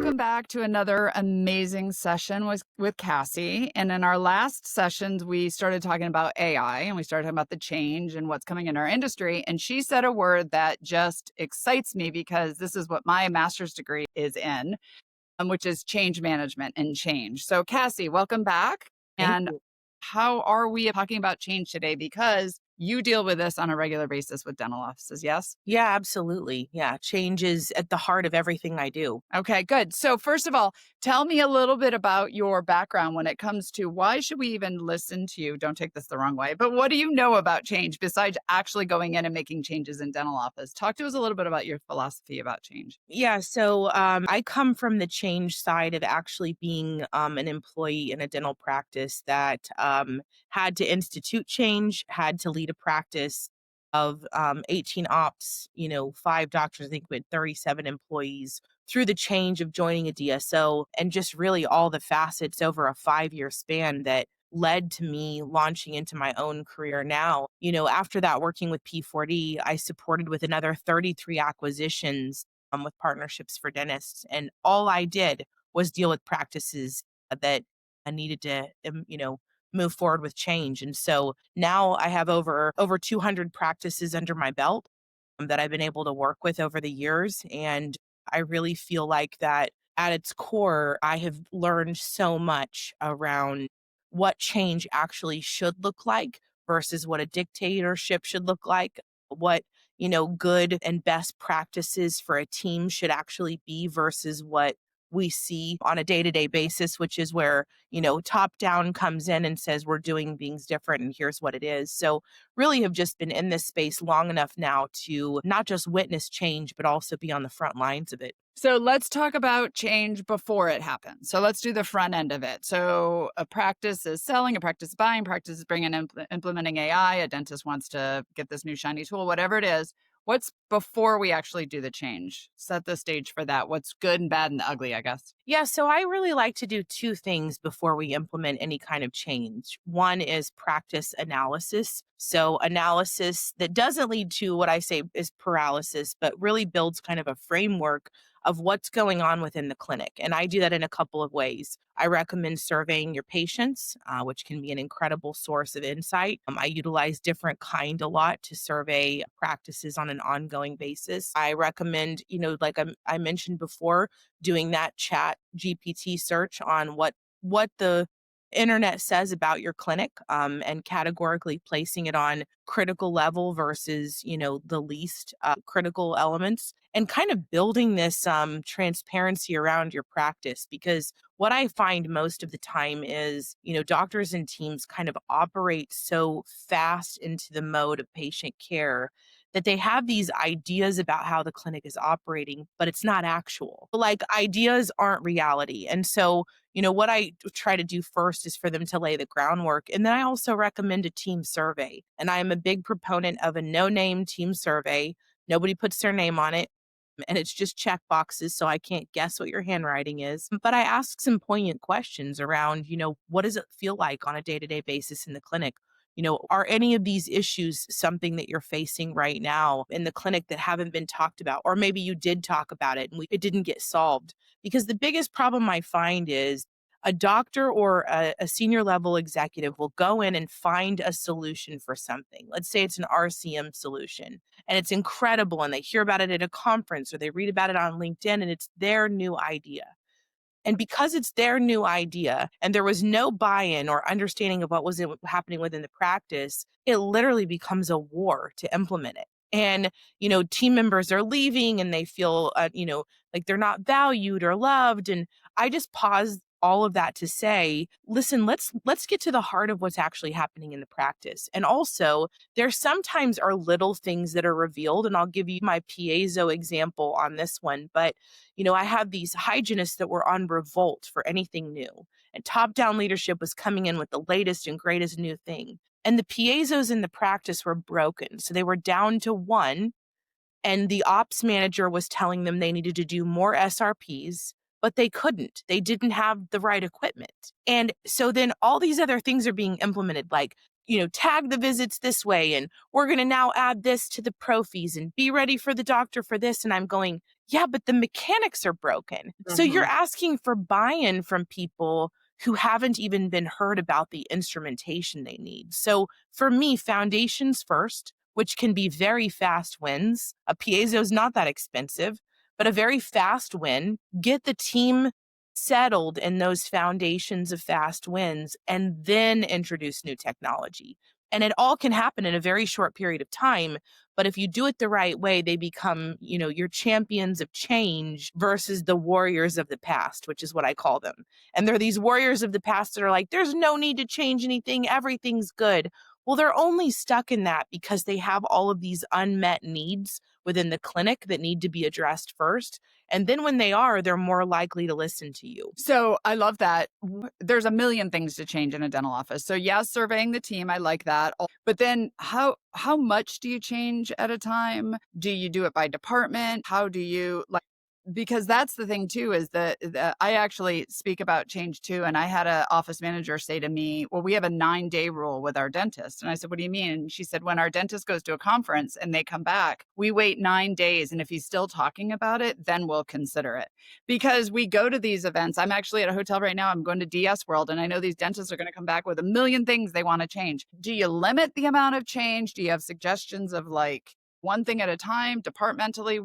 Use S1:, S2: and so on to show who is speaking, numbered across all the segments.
S1: Welcome back to another amazing session with Cassie. And in our last sessions, we started talking about AI and we started talking about the change and what's coming in our industry. And she said a word that just excites me because this is what my master's degree is in, which is change management and change. So, Cassie, welcome back.
S2: Thank
S1: And
S2: you.
S1: how are we talking about change today? Because you deal with this on a regular basis with dental offices, yes?
S2: Yeah, absolutely. Yeah, change is at the heart of everything I do.
S1: Okay, good. So first of all, tell me a little bit about your background when it comes to why should we even listen to you? Don't take this the wrong way, but what do you know about change besides actually going in and making changes in dental office? Talk to us a little bit about your philosophy about change.
S2: Yeah, so I come from the change side of actually being an employee in a dental practice that had to institute change, had to lead a practice of 18 ops, 5 doctors, I think we had 37 employees through the change of joining a DSO and just really all the facets over a 5 year span that led to me launching into my own career now. After that, working with P4D, I supported with another 33 acquisitions with partnerships for dentists. And all I did was deal with practices that I needed to, move forward with change. And so now I have over 200 practices under my belt that I've been able to work with over the years. And I really feel like that at its core, I have learned so much around what change actually should look like versus what a dictatorship should look like, what good and best practices for a team should actually be versus what we see on a day-to-day basis, which is where, top down comes in and says we're doing things different and here's what it is. So really have just been in this space long enough now to not just witness change, but also be on the front lines of it.
S1: So let's talk about change before it happens. So let's do the front end of it. So a practice is selling, a practice is buying, practice is bringing implementing AI, a dentist wants to get this new shiny tool, whatever it is. What's before we actually do the change? Set the stage for that. What's good and bad and ugly, I guess.
S2: Yeah, so I really like to do two things before we implement any kind of change. One is practice analysis. So, analysis that doesn't lead to what I say is paralysis, but really builds kind of a framework of what's going on within the clinic. And I do that in a couple of ways. I recommend surveying your patients, which can be an incredible source of insight. I utilize different kind a lot to survey practices on an ongoing basis. I recommend, like I mentioned before, doing that chat GPT search on what the internet says about your clinic, and categorically placing it on critical level versus the least critical elements, and kind of building this transparency around your practice. Because what I find most of the time is doctors and teams kind of operate so fast into the mode of patient care that they have these ideas about how the clinic is operating, but it's not actual. Like, ideas aren't reality. And so, what I try to do first is for them to lay the groundwork. And then I also recommend a team survey. And I am a big proponent of a no name team survey. Nobody puts their name on it. And it's just check boxes, so I can't guess what your handwriting is. But I ask some poignant questions around, what does it feel like on a day to day basis in the clinic? Are any of these issues something that you're facing right now in the clinic that haven't been talked about? Or maybe you did talk about it and it didn't get solved. Because the biggest problem I find is a doctor or a senior level executive will go in and find a solution for something. Let's say it's an RCM solution and it's incredible and they hear about it at a conference or they read about it on LinkedIn and it's their new idea. And because it's their new idea and there was no buy-in or understanding of what was happening within the practice, it literally becomes a war to implement it. And, team members are leaving and they feel, like they're not valued or loved. And I just pause all of that to say, listen, let's get to the heart of what's actually happening in the practice. And also, there sometimes are little things that are revealed. And I'll give you my piezo example on this one. But I have these hygienists that were on revolt for anything new. And top down leadership was coming in with the latest and greatest new thing. And the piezos in the practice were broken. So they were down to one. And the ops manager was telling them they needed to do more SRPs, but they couldn't. They didn't have the right equipment. And so then all these other things are being implemented, like tag the visits this way. And we're going to now add this to the pro fees and be ready for the doctor for this. And I'm going, yeah, but the mechanics are broken. So you're
S1: Mhm.
S2: asking for buy in from people who haven't even been heard about the instrumentation they need. So for me, foundations first, which can be very fast wins. A piezo is not that expensive, but a very fast win. Get the team settled in those foundations of fast wins and then introduce new technology. And it all can happen in a very short period of time. But if you do it the right way, they become, your champions of change versus the warriors of the past, which is what I call them. And they're these warriors of the past that are like, there's no need to change anything. Everything's good. Well, they're only stuck in that because they have all of these unmet needs within the clinic that need to be addressed first. And then when they are, they're more likely to listen to you.
S1: So I love that. There's a million things to change in a dental office. So yes, surveying the team, I like that. But then how much do you change at a time? Do you do it by department? How do you like, because that's the thing too, is that I actually speak about change too. And I had an office manager say to me, well, we have a 9-day rule with our dentist. And I said, what do you mean? And she said, when our dentist goes to a conference and they come back, we wait 9 days. And if he's still talking about it, then we'll consider it. Because we go to these events. I'm actually at a hotel right now. I'm going to DS World, and I know these dentists are going to come back with a million things they want to change. Do you limit the amount of change? Do you have suggestions of like one thing at a time, departmentally?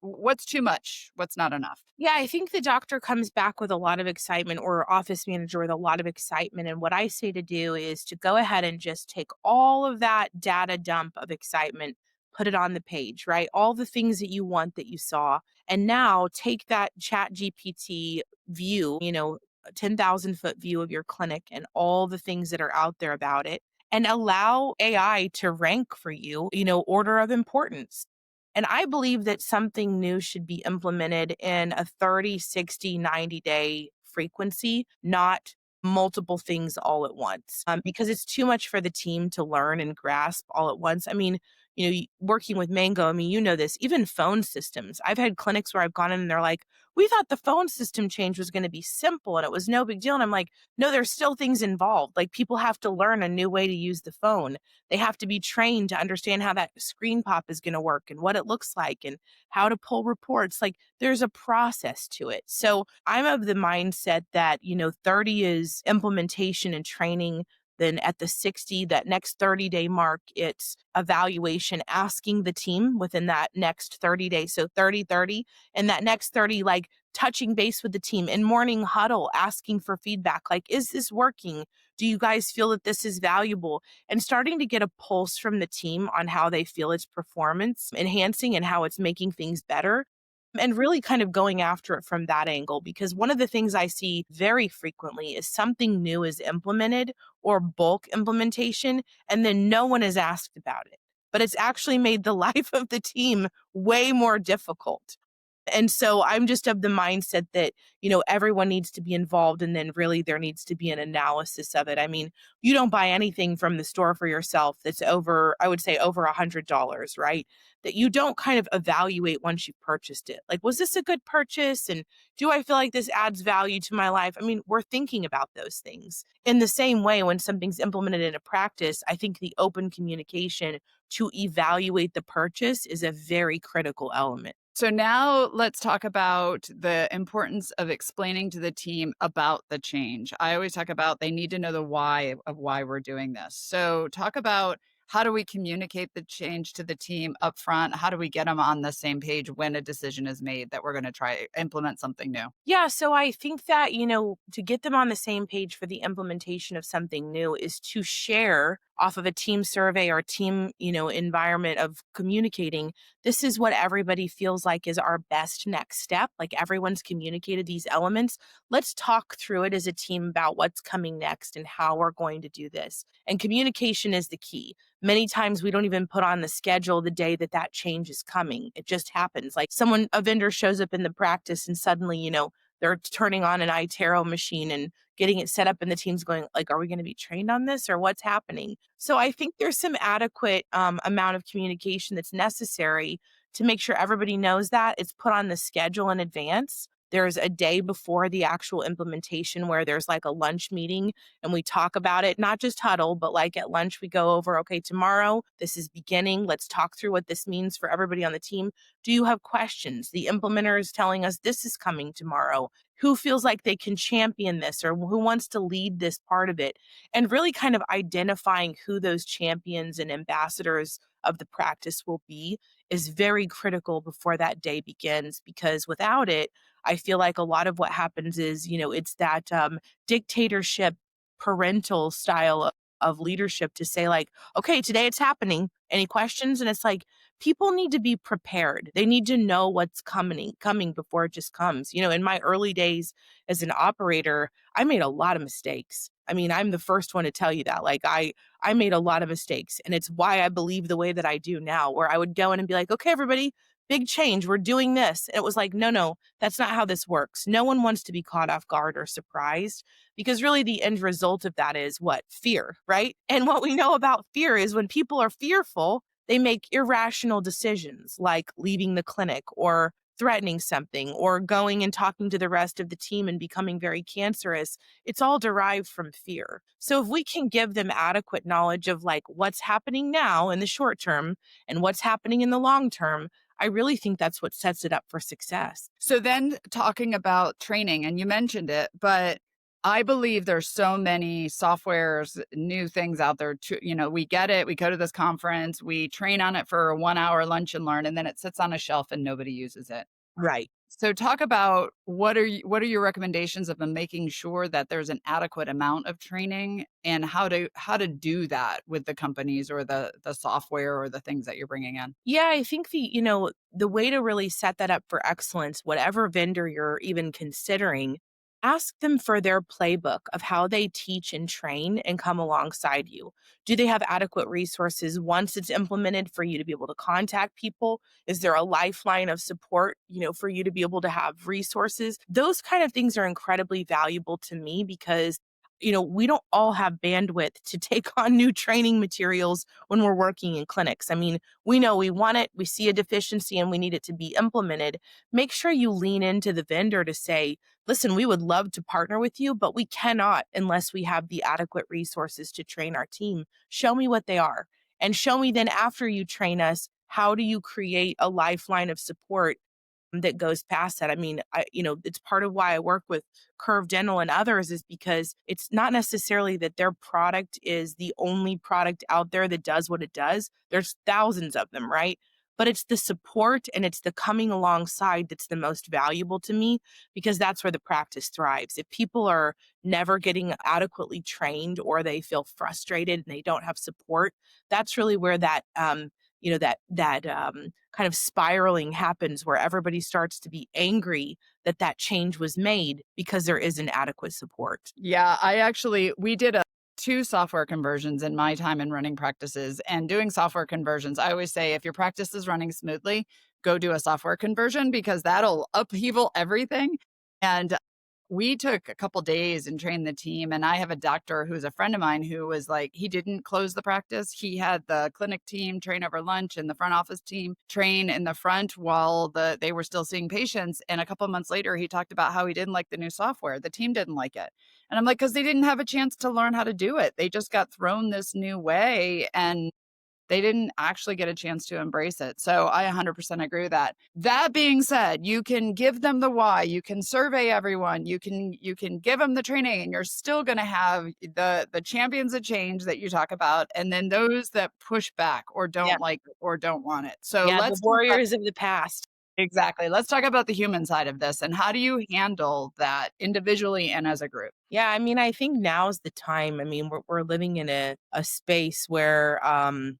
S1: What's too much? What's not enough?
S2: Yeah, I think the doctor comes back with a lot of excitement or office manager with a lot of excitement. And what I say to do is to go ahead and just take all of that data dump of excitement, put it on the page, right? All the things that you want that you saw. And now take that chat GPT view, a 10,000-foot view of your clinic and all the things that are out there about it and allow AI to rank for you, order of importance. And I believe that something new should be implemented in a 30, 60, 90-day frequency, not multiple things all at once, because it's too much for the team to learn and grasp all at once. I mean, working with Mango, I mean, this, even phone systems. I've had clinics where I've gone in and they're like, we thought the phone system change was going to be simple and it was no big deal. And I'm like, no, there's still things involved. Like people have to learn a new way to use the phone. They have to be trained to understand how that screen pop is going to work and what it looks like and how to pull reports. Like there's a process to it. So I'm of the mindset that, 30 is implementation and training. Then at the 60, that next 30-day mark, it's evaluation, asking the team within that next 30 days. So 30, 30, and that next 30, like touching base with the team in morning huddle, asking for feedback. Like, is this working? Do you guys feel that this is valuable? And starting to get a pulse from the team on how they feel it's performance enhancing and how it's making things better. And really kind of going after it from that angle, because one of the things I see very frequently is something new is implemented or bulk implementation, and then no one is asked about it. But it's actually made the life of the team way more difficult. And so I'm just of the mindset that, everyone needs to be involved. And then really there needs to be an analysis of it. I mean, you don't buy anything from the store for yourself that's over, I would say over $100, right? That you don't kind of evaluate once you've purchased it. Like, was this a good purchase? And do I feel like this adds value to my life? I mean, we're thinking about those things. In the same way, when something's implemented in a practice, I think the open communication to evaluate the purchase is a very critical element.
S1: So now let's talk about the importance of explaining to the team about the change. I always talk about they need to know the why of why we're doing this. So talk about how do we communicate the change to the team up front? How do we get them on the same page when a decision is made that we're going to try implement something new?
S2: Yeah, so I think that, to get them on the same page for the implementation of something new is to share off of a team survey or team, environment of communicating. This is what everybody feels like is our best next step. Like everyone's communicated these elements. Let's talk through it as a team about what's coming next and how we're going to do this. And communication is the key. Many times we don't even put on the schedule the day that that change is coming. It just happens. Like a vendor shows up in the practice and suddenly, they're turning on an iTero machine and getting it set up and the team's going like, are we going to be trained on this or what's happening? So I think there's some adequate amount of communication that's necessary to make sure everybody knows that it's put on the schedule in advance. There's a day before the actual implementation where there's like a lunch meeting and we talk about it, not just huddle, but like at lunch, we go over, okay, tomorrow, this is beginning. Let's talk through what this means for everybody on the team. Do you have questions? The implementer is telling us this is coming tomorrow. Who feels like they can champion this or who wants to lead this part of it? And really kind of identifying who those champions and ambassadors of the practice will be is very critical before that day begins, because without it, I feel like a lot of what happens is, it's that dictatorship, parental style of leadership to say, like, okay, today it's happening. Any questions? And it's like, people need to be prepared. They need to know what's coming before it just comes. In my early days as an operator, I made a lot of mistakes. I mean, I'm the first one to tell you that. Like I made a lot of mistakes, and it's why I believe the way that I do now, where I would go in and be like, "Okay, everybody, big change. We're doing this." And it was like, "No, no, that's not how this works." No one wants to be caught off guard or surprised, because really the end result of that is what? Fear, right? And what we know about fear is when people are fearful, they make irrational decisions like leaving the clinic or threatening something or going and talking to the rest of the team and becoming very cancerous. It's all derived from fear. So if we can give them adequate knowledge of like what's happening now in the short term and what's happening in the long term, I really think that's what sets it up for success.
S1: So then talking about training, and you mentioned it, but I believe there's so many softwares, new things out there to, we get it, we go to this conference, we train on it for a 1 hour lunch and learn, and then it sits on a shelf and nobody uses it.
S2: Right.
S1: So talk about what are your recommendations of making sure that there's an adequate amount of training, and how to do that with the companies or the software or the things that you're bringing in?
S2: Yeah, I think the way to really set that up for excellence, whatever vendor you're even considering, ask them for their playbook of how they teach and train and come alongside you. Do they have adequate resources once it's implemented for you to be able to contact people? Is there a lifeline of support, for you to be able to have resources? Those kind of things are incredibly valuable to me because we don't all have bandwidth to take on new training materials when we're working in clinics. I mean, we know we want it, we see a deficiency, and we need it to be implemented. Make sure you lean into the vendor to say, listen, we would love to partner with you, but we cannot unless we have the adequate resources to train our team. Show me what they are. And show me then after you train us, how do you create a lifeline of support that goes past that. I mean, it's part of why I work with Curve Dental and others is because it's not necessarily that their product is the only product out there that does what it does. There's thousands of them, right? But it's the support and it's the coming alongside that's the most valuable to me, because that's where the practice thrives. If people are never getting adequately trained or they feel frustrated and they don't have support, that's really where that kind of spiraling happens, where everybody starts to be angry that that change was made because there isn't adequate support.
S1: Yeah, we did two software conversions in my time in running practices, and doing software conversions. I always say if your practice is running smoothly, go do a software conversion because that'll upheaval everything. And we took a couple days and trained the team. And I have a doctor who's a friend of mine who was like, he didn't close the practice. He had the clinic team train over lunch and the front office team train in the front while they were still seeing patients. And a couple of months later, he talked about how he didn't like the new software. The team didn't like it. And I'm like, because they didn't have a chance to learn how to do it. They just got thrown this new way and they didn't actually get a chance to embrace it. So I 100% agree with that. That being said, you can give them the why, you can survey everyone, you can give them the training, and you're still going to have the champions of change that you talk about, and then those that push back or
S2: Yeah.
S1: don't like or don't want it. So
S2: Yeah. The
S1: let's talk about
S2: warriors of the past.
S1: exactly. Let's talk about the human side of this and how do you handle that individually and as a group?
S2: Yeah. I mean, I think now's the time. I mean, we're living in a space where, I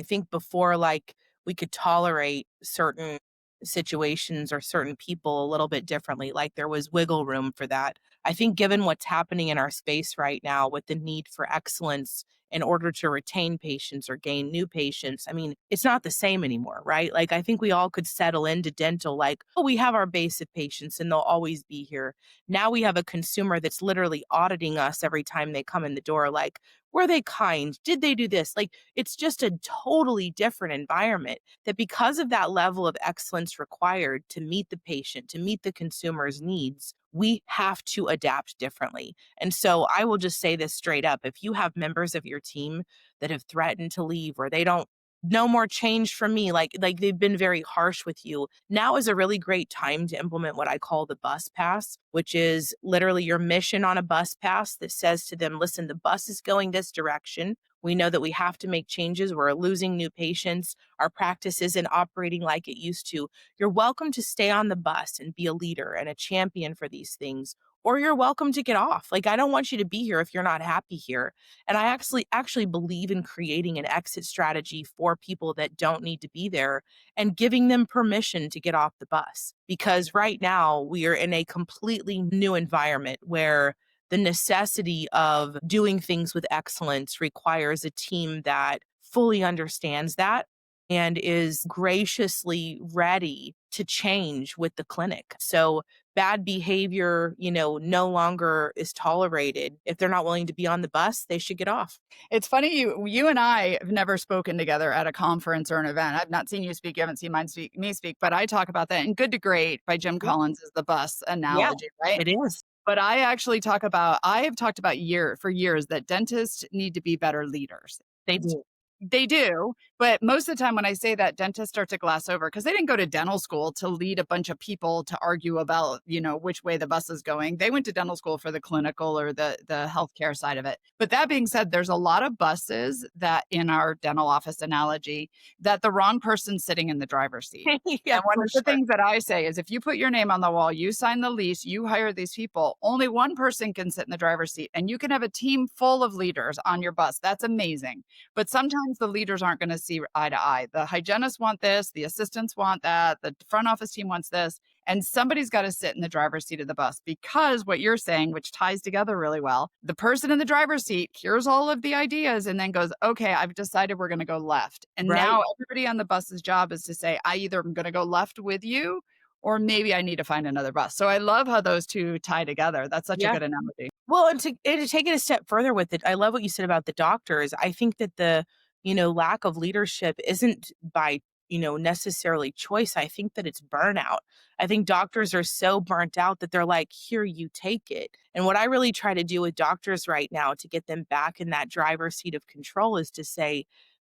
S2: think before, like, we could tolerate certain situations or certain people a little bit differently, like there was wiggle room for that. I think given what's happening in our space right now with the need for excellence in order to retain patients or gain new patients. I mean, it's not the same anymore, right? Like, I think we all could settle into dental like, oh, we have our base of patients and they'll always be here. Now we have a consumer that's literally auditing us every time they come in the door, like, were they kind? Did they do this? Like, it's just a totally different environment that because of that level of excellence required to meet the patient, to meet the consumer's needs, we have to adapt differently. And so I will just say this straight up. If you have members of your team that have threatened to leave or they don't no more change from me, like they've been very harsh with you, now is a really great time to implement what I call the bus pass, which is literally your mission on a bus pass that says to them, listen, the bus is going this direction. We know that we have to make changes. We're losing new patients. Our practice isn't operating like it used to. You're welcome to stay on the bus and be a leader and a champion for these things, or you're welcome to get off. Like, I don't want you to be here if you're not happy here. And I actually believe in creating an exit strategy for people that don't need to be there and giving them permission to get off the bus. Because right now we are in a completely new environment where the necessity of doing things with excellence requires a team that fully understands that and is graciously ready to change with the clinic. So bad behavior, no longer is tolerated. If they're not willing to be on the bus, they should get off.
S1: It's funny you and I have never spoken together at a conference or an event. I've not seen you speak, you haven't seen me speak, but I talk about that. And Good to Great by Jim
S2: Yeah.
S1: Collins is the bus
S2: Yeah,
S1: analogy, right?
S2: it is.
S1: But I have talked about for years that dentists need to be better leaders.
S2: They do.
S1: They do, but most of the time when I say that, dentists start to glass over because they didn't go to dental school to lead a bunch of people to argue about, which way the bus is going. They went to dental school for the clinical or the healthcare side of it. But that being said, there's a lot of buses that in our dental office analogy that the wrong person's sitting in the driver's seat.
S2: Yeah,
S1: And one
S2: for
S1: of the
S2: sure.
S1: things that I say is if you put your name on the wall, you sign the lease, you hire these people, only one person can sit in the driver's seat and you can have a team full of leaders on your bus. That's amazing. But sometimes the leaders aren't going to see eye to eye. The hygienists want this, the assistants want that, the front office team wants this, and somebody's got to sit in the driver's seat of the bus because what you're saying, which ties together really well, the person in the driver's seat hears all of the ideas and then goes, okay, I've decided we're going to go left. And
S2: Right.
S1: now everybody on the bus's job is to say, I either am going to go left with you or maybe I need to find another bus. So I love how those two tie together. That's such a
S2: Yeah.
S1: good analogy.
S2: Well, and to take it a step further with it, I love what you said about the doctors. I think that the, lack of leadership isn't by, necessarily choice. I think that it's burnout. I think doctors are so burnt out that they're like, here, you take it. And what I really try to do with doctors right now to get them back in that driver's seat of control is to say,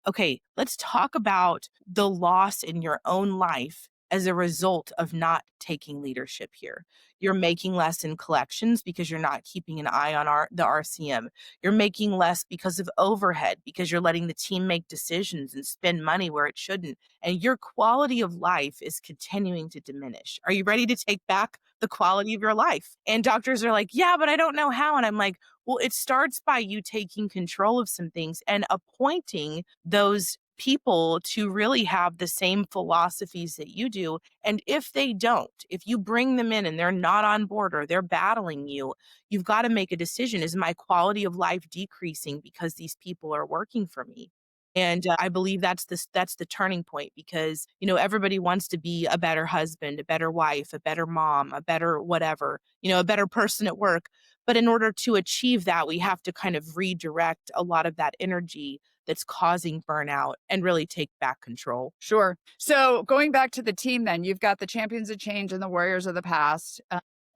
S2: okay, let's talk about the loss in your own life as a result of not taking leadership here. You're making less in collections because you're not keeping an eye on the RCM. You're making less because of overhead, because you're letting the team make decisions and spend money where it shouldn't. And your quality of life is continuing to diminish. Are you ready to take back the quality of your life? And doctors are like, yeah, but I don't know how. And I'm like, well, it starts by you taking control of some things and appointing those people to really have the same philosophies that you do. And if they don't, if you bring them in and they're not on board or they're battling you, you've got to make a decision. Is my quality of life decreasing because these people are working for me? And I believe that's the turning point because everybody wants to be a better husband, a better wife, a better mom, a better whatever, a better person at work. But in order to achieve that, we have to kind of redirect a lot of that energy that's causing burnout and really take back control.
S1: Sure. So going back to the team, then you've got the champions of change and the warriors of the past.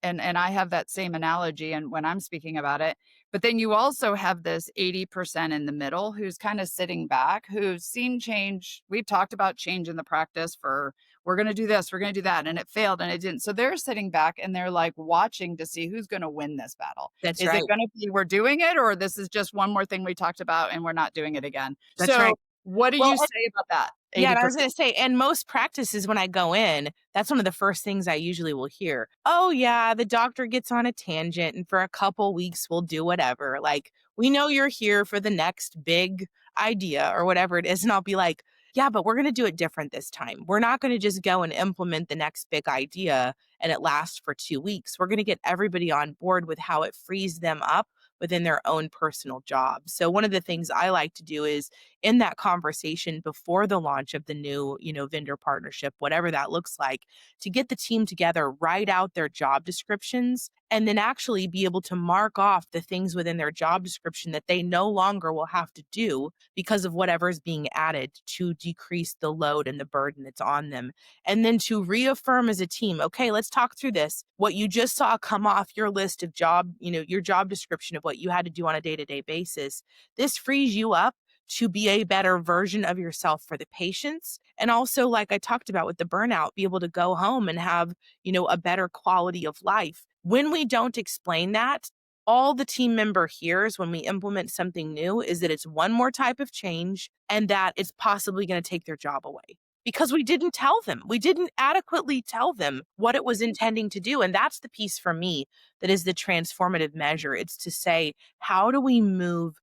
S1: And I have that same analogy and when I'm speaking about it. But then you also have this 80% in the middle who's kind of sitting back, who's seen change. We've talked about change in the practice for we're going to do this, we're going to do that. And it failed and it didn't. So they're sitting back and they're like watching to see who's going to win this battle.
S2: That's
S1: Is it
S2: right.
S1: going to be we're doing it or this is just one more thing we talked about and we're not doing it again?
S2: That's
S1: So
S2: right.
S1: what do
S2: Well,
S1: you say about that
S2: yeah, and I was
S1: 80%?
S2: gonna say, and most practices when I go in, that's one of the first things I usually will hear. Oh yeah, the doctor gets on a tangent and for a couple weeks we'll do whatever. Like, we know you're here for the next big idea or whatever it is. And I'll be like, yeah, but we're gonna do it different this time. We're not gonna just go and implement the next big idea and it lasts for 2 weeks. We're gonna get everybody on board with how it frees them up, within their own personal jobs. So one of the things I like to do is in that conversation before the launch of the new, vendor partnership, whatever that looks like, to get the team together, write out their job descriptions, and then actually be able to mark off the things within their job description that they no longer will have to do because of whatever is being added to decrease the load and the burden that's on them. And then to reaffirm as a team, okay, let's talk through this. What you just saw come off your list of your job description of what you had to do on a day to day basis, this frees you up to be a better version of yourself for the patients. And also, like I talked about with the burnout, be able to go home and have, a better quality of life. When we don't explain that, all the team member hears when we implement something new is that it's one more type of change and that it's possibly going to take their job away because we didn't tell them. We didn't adequately tell them what it was intending to do. And that's the piece for me that is the transformative measure. It's to say, how do we move,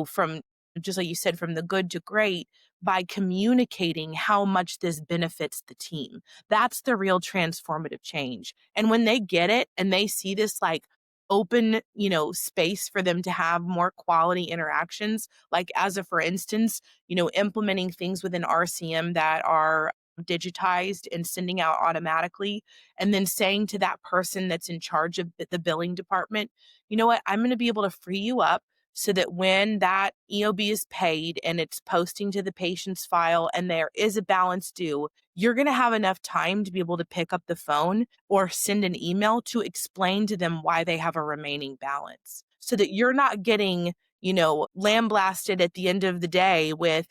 S2: from just like you said, from the good to great by communicating how much this benefits the team? That's the real transformative change. And when they get it and they see this like open, space for them to have more quality interactions, like as a for instance, implementing things within RCM that are digitized and sending out automatically, and then saying to that person that's in charge of the billing department, you know what, I'm going to be able to free you up so that when that EOB is paid and it's posting to the patient's file and there is a balance due, you're going to have enough time to be able to pick up the phone or send an email to explain to them why they have a remaining balance so that you're not getting, lambasted at the end of the day with,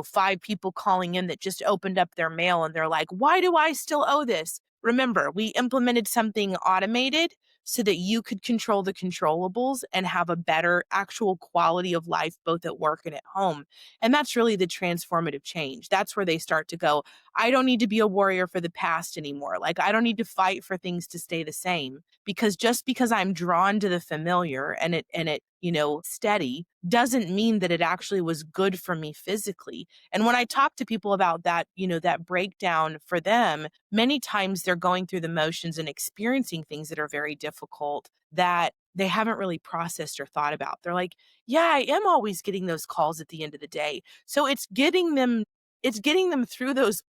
S2: five people calling in that just opened up their mail and they're like, why do I still owe this? Remember, we implemented something automated so that you could control the controllables and have a better actual quality of life, both at work and at home. And that's really the transformative change. That's where they start to go, I don't need to be a warrior for the past anymore. Like, I don't need to fight for things to stay the same because just because I'm drawn to the familiar and it, steady doesn't mean that it actually was good for me physically. And when I talk to people about that, that breakdown for them, many times they're going through the motions and experiencing things that are very difficult that they haven't really processed or thought about. They're like, yeah, I am always getting those calls at the end of the day. So it's getting them through those,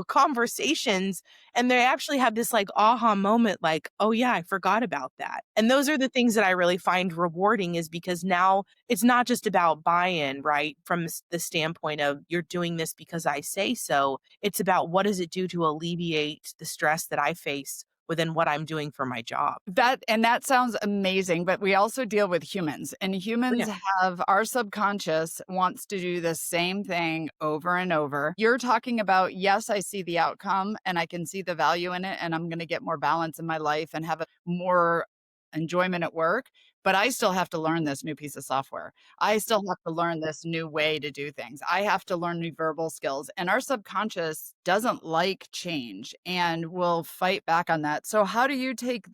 S2: conversations, and they actually have this like aha moment like, "Oh yeah, I forgot about that." And those are the things that I really find rewarding is because now it's not just about buy-in, right? From the standpoint of you're doing this because I say so. It's about what does it do to alleviate the stress that I face within what I'm doing for my job.
S1: That sounds amazing, but we also deal with humans, and
S2: Oh,
S1: humans
S2: yeah.
S1: have our subconscious wants to do the same thing over and over. You're talking about, yes, I see the outcome and I can see the value in it, and I'm gonna get more balance in my life and have a more enjoyment at work, but I still have to learn this new piece of software. I still have to learn this new way to do things. I have to learn new verbal skills, and our subconscious doesn't like change and will fight back on that. So how do you take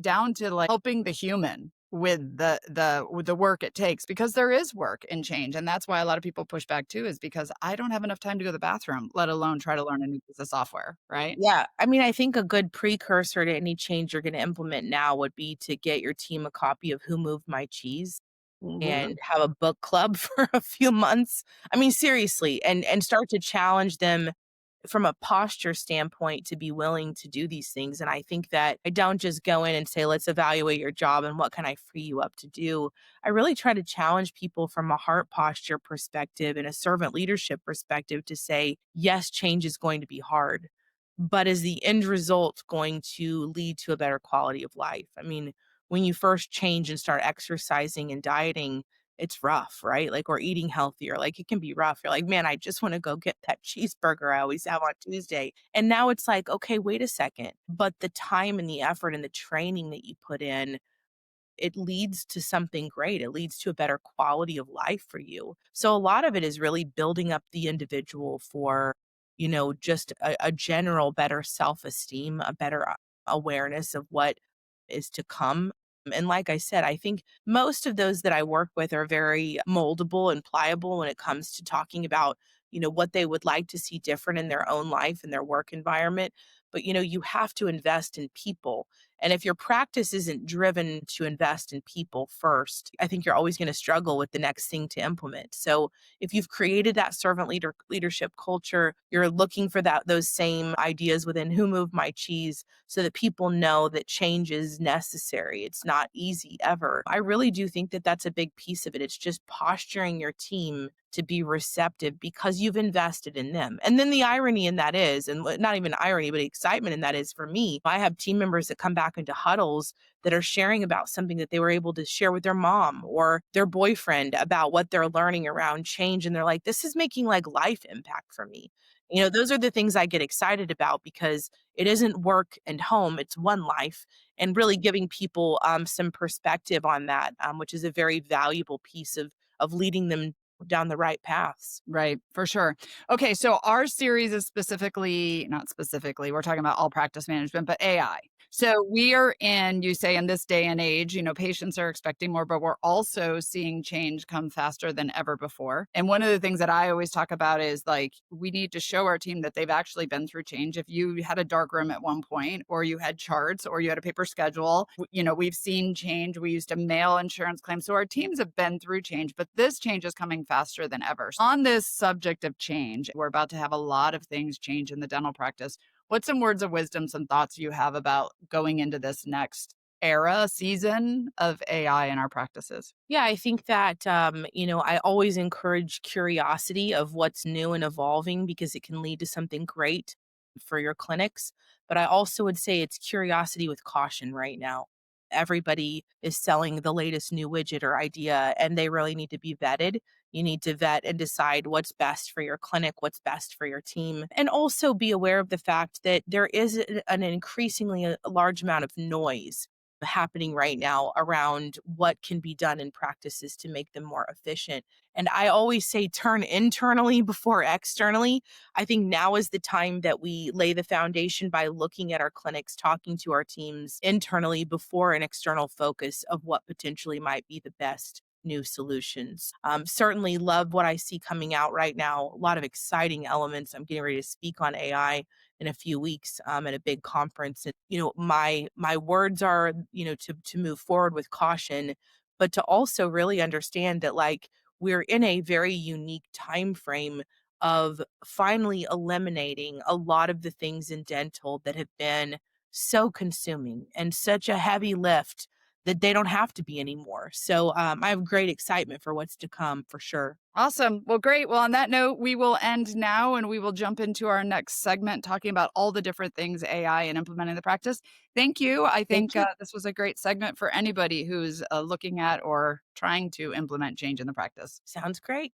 S1: down to like helping the human with the work it takes? Because there is work in change, and that's why a lot of people push back too, is because I don't have enough time to go to the bathroom, let alone try to learn a new piece of software, right?
S2: Yeah, I mean, I think a good precursor to any change you're gonna implement now would be to get your team a copy of Who Moved My Cheese and have a book club for a few months. I mean, seriously, and start to challenge them from a posture standpoint to be willing to do these things. And I think that I don't just go in and say, let's evaluate your job and what can I free you up to do. I really try to challenge people from a heart posture perspective and a servant leadership perspective to say, yes, change is going to be hard, but is the end result going to lead to a better quality of life? I mean, when you first change and start exercising and dieting, it's rough, right? Like, or eating healthier, like, it can be rough. You're like, "Man, I just wanna go get that cheeseburger I always have on Tuesday." And now it's like, "Okay, wait a second." But the time and the effort and the training that you put in, it leads to something great. It leads to a better quality of life for you. So a lot of it is really building up the individual for, just a general better self-esteem, a better awareness of what is to come. And like I said, I think most of those that I work with are very moldable and pliable when it comes to talking about, what they would like to see different in their own life and their work environment. but you have to invest in people. And if your practice isn't driven to invest in people first, I think you're always going to struggle with the next thing to implement. So if you've created that servant leadership culture, you're looking for those same ideas within Who Moved My Cheese so that people know that change is necessary. It's not easy ever. I really do think that that's a big piece of it. It's just posturing your team to be receptive because you've invested in them. And then the irony in that is, and not even irony, but excitement in that is, for me, I have team members that come back into huddles that are sharing about something that they were able to share with their mom or their boyfriend about what they're learning around change. And they're like, this is making like life impact for me. Those are the things I get excited about because it isn't work and home, it's one life. And really giving people some perspective on that, which is a very valuable piece of leading them down the right paths.
S1: Right, for sure. Okay, so our series is specifically, not specifically, we're talking about all practice management, but AI. So we are in, you say, in this day and age, patients are expecting more, but we're also seeing change come faster than ever before. And one of the things that I always talk about is like, we need to show our team that they've actually been through change. If you had a dark room at one point, or you had charts, or you had a paper schedule, we've seen change. We used to mail insurance claims. So our teams have been through change, but this change is coming faster than ever. On this subject of change, we're about to have a lot of things change in the dental practice. What's some words of wisdom, some thoughts you have about going into this next season of AI in our practices?
S2: Yeah, I think that, I always encourage curiosity of what's new and evolving because it can lead to something great for your clinics. But I also would say it's curiosity with caution right now. Everybody is selling the latest new widget or idea, and they really need to be vetted. You need to vet and decide what's best for your clinic, what's best for your team, and also be aware of the fact that there is an increasingly large amount of noise happening right now around what can be done in practices to make them more efficient. And I always say turn internally before externally. I think now is the time that we lay the foundation by looking at our clinics, talking to our teams internally before an external focus of what potentially might be the best new solutions. Certainly love what I see coming out right now. A lot of exciting elements. I'm getting ready to speak on AI in a few weeks at a big conference. And my words are to move forward with caution, but to also really understand that like we're in a very unique time frame of finally eliminating a lot of the things in dental that have been so consuming and such a heavy lift that they don't have to be anymore. So I have great excitement for what's to come for sure.
S1: Awesome. Well, great. Well, on that note, we will end now and we will jump into our next segment talking about all the different things AI and implementing the practice. Thank you. I
S2: Thank
S1: think
S2: you.
S1: this was a great segment for anybody who's looking at or trying to implement change in the practice.
S2: Sounds great.